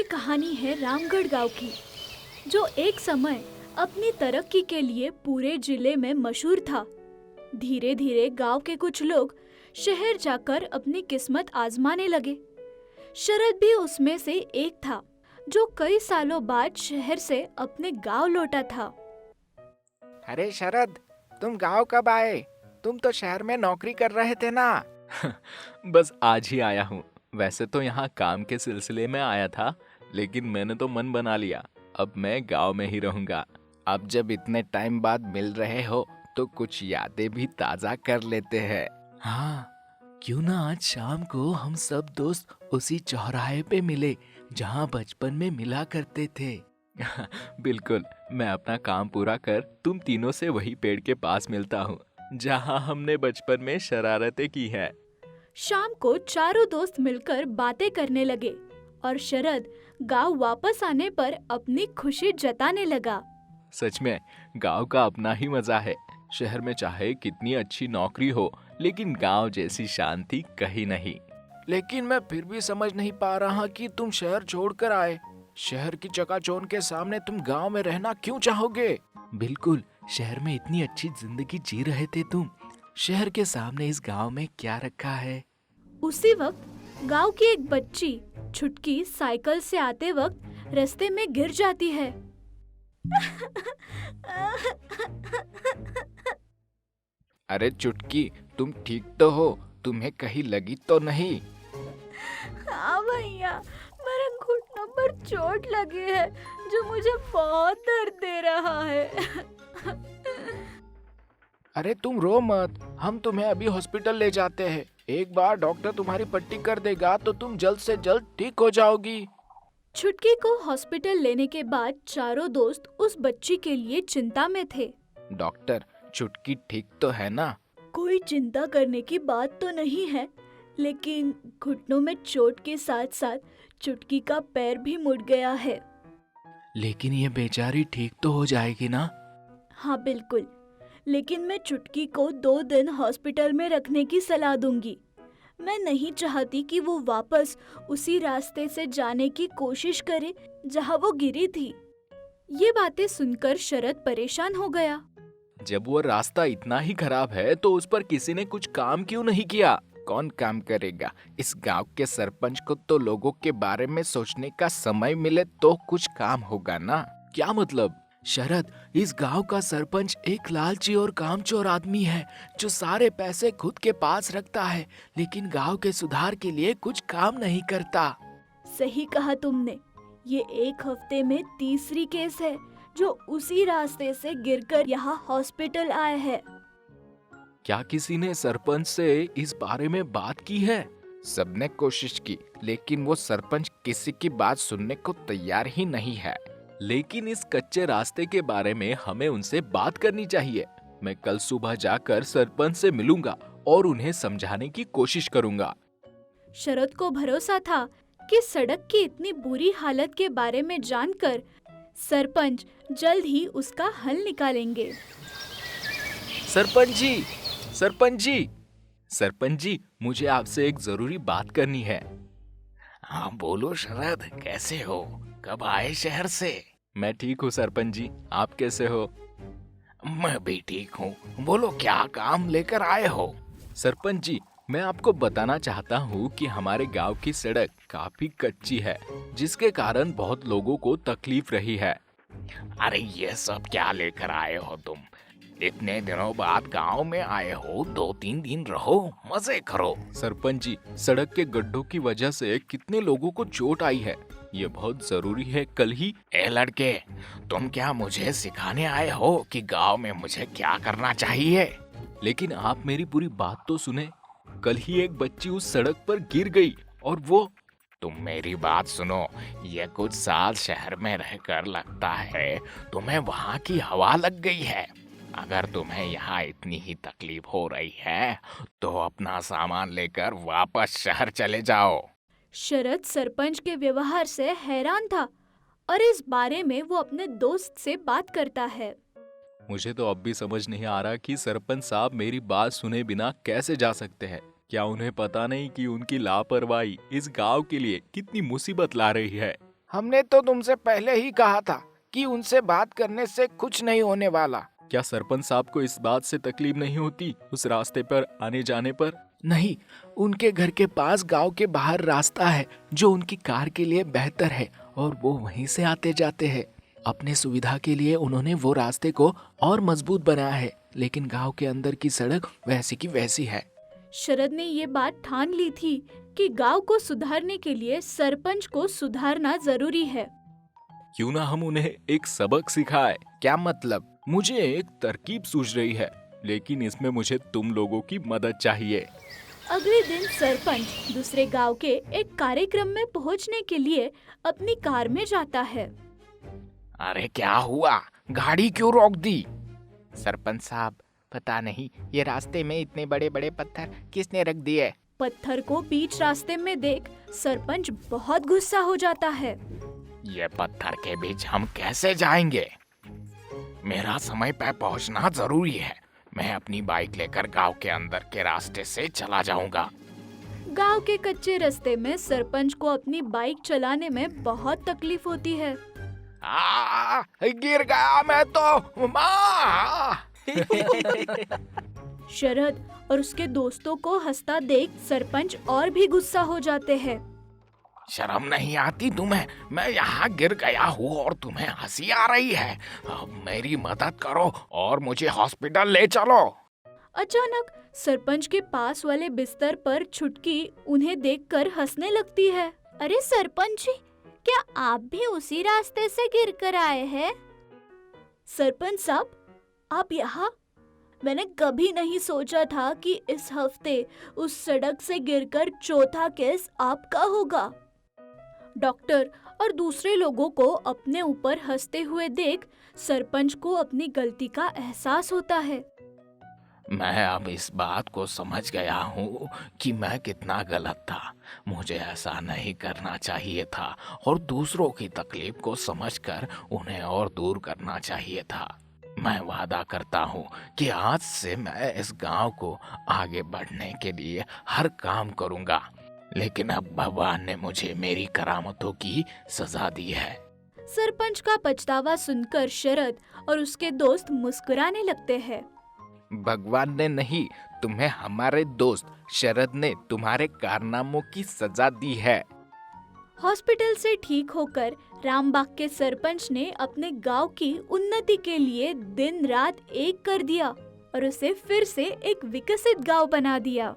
ये कहानी है रामगढ़ गांव की, जो एक समय अपनी तरक्की के लिए पूरे जिले में मशहूर था। धीरे धीरे गांव के कुछ लोग शहर जाकर अपनी किस्मत आजमाने लगे। शरद भी उसमें से एक था, जो कई सालों बाद शहर से अपने गांव लौटा था। अरे शरद, तुम गांव कब आए? तुम तो शहर में नौकरी कर रहे थे ना। बस आज ही आया हूँ। वैसे तो यहाँ काम के सिलसिले में आया था, लेकिन मैंने तो मन बना लिया, अब मैं गांव में ही रहूंगा। अब जब इतने टाइम बाद मिल रहे हो तो कुछ यादें भी ताजा कर लेते हैं। हाँ, क्यों ना आज शाम को हम सब दोस्त उसी चौराहे पे मिले जहाँ बचपन में मिला करते थे। बिल्कुल, मैं अपना काम पूरा कर तुम तीनों से वही पेड़ के पास मिलता हूँ जहाँ हमने बचपन में शरारतें की है। शाम को चारों दोस्त मिलकर बातें करने लगे और शरद गांव वापस आने पर अपनी खुशी जताने लगा। सच में गांव का अपना ही मजा है। शहर में चाहे कितनी अच्छी नौकरी हो, लेकिन गांव जैसी शांति कहीं नहीं। लेकिन मैं फिर भी समझ नहीं पा रहा कि तुम शहर छोड़कर आए। शहर की चकाचौंध के सामने तुम गांव में रहना क्यों चाहोगे? बिल्कुल, शहर में इतनी अच्छी जिंदगी जी रहे थे तुम, शहर के सामने इस गांव में क्या रखा है? उसी वक्त गांव की एक बच्ची छुटकी साइकिल से आते वक्त रास्ते में गिर जाती है। अरे चुटकी, तुम ठीक तो हो? तुम्हें कहीं लगी तो नहीं? हाँ भैया, मेरे घुटनों पर चोट लगी है जो मुझे बहुत दर्द दे रहा है। अरे तुम रो मत, हम तुम्हें अभी हॉस्पिटल ले जाते हैं। एक बार डॉक्टर तुम्हारी पट्टी कर देगा तो तुम जल्द से जल्द ठीक हो जाओगी। छुटकी को हॉस्पिटल लेने के बाद चारों दोस्त उस बच्ची के लिए चिंता में थे। डॉक्टर, चुटकी ठीक तो है ना? कोई चिंता करने की बात तो नहीं है, लेकिन घुटनों में चोट के साथ साथ चुटकी का पैर भी मुड़ गया है। लेकिन ये बेचारी ठीक तो हो जाएगी ना? हाँ बिल्कुल, लेकिन मैं चुटकी को 2 दिन हॉस्पिटल में रखने की सलाह दूंगी। मैं नहीं चाहती कि वो वापस उसी रास्ते से जाने की कोशिश करे जहाँ वो गिरी थी। ये बातें सुनकर शरद परेशान हो गया। जब वो रास्ता इतना ही खराब है तो उस पर किसी ने कुछ काम क्यों नहीं किया? कौन काम करेगा? इस गांव के सरपंच को तो लोगों के बारे में सोचने का समय मिले तो कुछ काम होगा ना। क्या मतलब? शरद, इस गांव का सरपंच एक लालची और कामचोर आदमी है जो सारे पैसे खुद के पास रखता है, लेकिन गांव के सुधार के लिए कुछ काम नहीं करता। सही कहा तुमने। ये एक हफ्ते में तीसरी केस है जो उसी रास्ते से गिरकर यहाँ हॉस्पिटल आए हैं। क्या किसी ने सरपंच से इस बारे में बात की है? सबने कोशिश की, लेकिन वो सरपंच किसी की बात सुनने को तैयार ही नहीं है। लेकिन इस कच्चे रास्ते के बारे में हमें उनसे बात करनी चाहिए। मैं कल सुबह जाकर सरपंच से मिलूंगा और उन्हें समझाने की कोशिश करूंगा। शरद को भरोसा था कि सड़क की इतनी बुरी हालत के बारे में जानकर सरपंच जल्द ही उसका हल निकालेंगे। सरपंच जी, सरपंच जी, सरपंच जी, मुझे आपसे एक जरूरी बात करनी है। हाँ बोलो शरद, कैसे हो? कब आए शहर से? मैं ठीक हूँ सरपंच जी, आप कैसे हो? मैं भी ठीक हूँ। बोलो, क्या काम लेकर आए हो? सरपंच जी, मैं आपको बताना चाहता हूँ कि हमारे गांव की सड़क काफी कच्ची है, जिसके कारण बहुत लोगों को तकलीफ रही है। अरे ये सब क्या लेकर आए हो तुम? इतने दिनों बाद गांव में आए हो, 2-3 दिन रहो, मजे करो। सरपंच जी, सड़क के गड्ढों की वजह से कितने लोगों को चोट आई है, ये बहुत जरूरी है कल ही। ए लड़के, तुम क्या मुझे सिखाने आए हो कि गांव में मुझे क्या करना चाहिए? लेकिन आप मेरी पूरी बात तो सुने। कल ही एक बच्ची उस सड़क पर गिर गई और वो... तुम मेरी बात सुनो, ये कुछ साल शहर में रहकर लगता है तुम्हें वहाँ की हवा लग गई है। अगर तुम्हें यहाँ इतनी ही तकलीफ हो रही है तो अपना सामान लेकर वापस शहर चले जाओ। शरद सरपंच के व्यवहार से हैरान था और इस बारे में वो अपने दोस्त से बात करता है। मुझे तो अब भी समझ नहीं आ रहा कि सरपंच साहब मेरी बात सुने बिना कैसे जा सकते हैं। क्या उन्हें पता नहीं कि उनकी लापरवाही इस गांव के लिए कितनी मुसीबत ला रही है? हमने तो तुमसे पहले ही कहा था कि उनसे बात करने से कुछ नहीं होने वाला। क्या सरपंच साहब को इस बात से तकलीफ नहीं होती उस रास्ते पर आने जाने पर? नहीं, उनके घर के पास गांव के बाहर रास्ता है जो उनकी कार के लिए बेहतर है और वो वहीं से आते जाते हैं। अपने सुविधा के लिए उन्होंने वो रास्ते को और मजबूत बनाया है, लेकिन गांव के अंदर की सड़क वैसी की वैसी है। शरद ने ये बात ठान ली थी कि गांव को सुधारने के लिए सरपंच को सुधारना जरूरी है। क्यों ना हम उन्हें एक सबक सिखाए? क्या मतलब? मुझे एक तरकीब सूझ रही है, लेकिन इसमें मुझे तुम लोगों की मदद चाहिए। अगले दिन सरपंच दूसरे गांव के एक कार्यक्रम में पहुंचने के लिए अपनी कार में जाता है। अरे क्या हुआ? गाड़ी क्यों रोक दी? सरपंच साहब, पता नहीं ये रास्ते में इतने बड़े बड़े पत्थर किसने रख दिए। पत्थर को बीच रास्ते में देख सरपंच बहुत गुस्सा हो जाता है। ये पत्थर के बीच हम कैसे जाएंगे? मेरा समय पर पहुंचना जरूरी है। मैं अपनी बाइक लेकर गांव के अंदर के रास्ते से चला जाऊंगा। गांव के कच्चे रास्ते में सरपंच को अपनी बाइक चलाने में बहुत तकलीफ होती है। गिर गया मैं तो, माँ! शरद और उसके दोस्तों को हंसता देख सरपंच और भी गुस्सा हो जाते हैं। शर्म नहीं आती तुम्हें? मैं यहाँ गिर गया हूँ और तुम्हें हंसी आ रही है। अब मेरी मदद करो और मुझे हॉस्पिटल ले चलो। अचानक सरपंच के पास वाले बिस्तर पर छुटकी उन्हें देखकर हंसने लगती है। अरे सरपंच जी, क्या आप भी उसी रास्ते से गिर कर आए हैं? सरपंच साहब, आप यहाँ? मैंने कभी नहीं सोचा था कि इस हफ्ते उस सड़क से गिरकर चौथा केस आपका होगा। डॉक्टर और दूसरे लोगों को अपने ऊपर हंसते हुए देख सरपंच को अपनी गलती का एहसास होता है। मैं अब इस बात को समझ गया हूँ कि मैं कितना गलत था। मुझे ऐसा नहीं करना चाहिए था और दूसरों की तकलीफ को समझकर उन्हें और दूर करना चाहिए था। मैं वादा करता हूँ कि आज से मैं इस गांव को आगे बढ़ने के लिए हर काम करूँगा। लेकिन अब भगवान ने मुझे मेरी करामतों की सजा दी है। सरपंच का पछतावा सुनकर शरद और उसके दोस्त मुस्कुराने लगते हैं। भगवान ने नहीं, तुम्हें हमारे दोस्त शरद ने तुम्हारे कारनामों की सजा दी है। हॉस्पिटल से ठीक होकर रामबाग के सरपंच ने अपने गांव की उन्नति के लिए दिन रात एक कर दिया और उसे फिर से एक विकसित गांव बना दिया।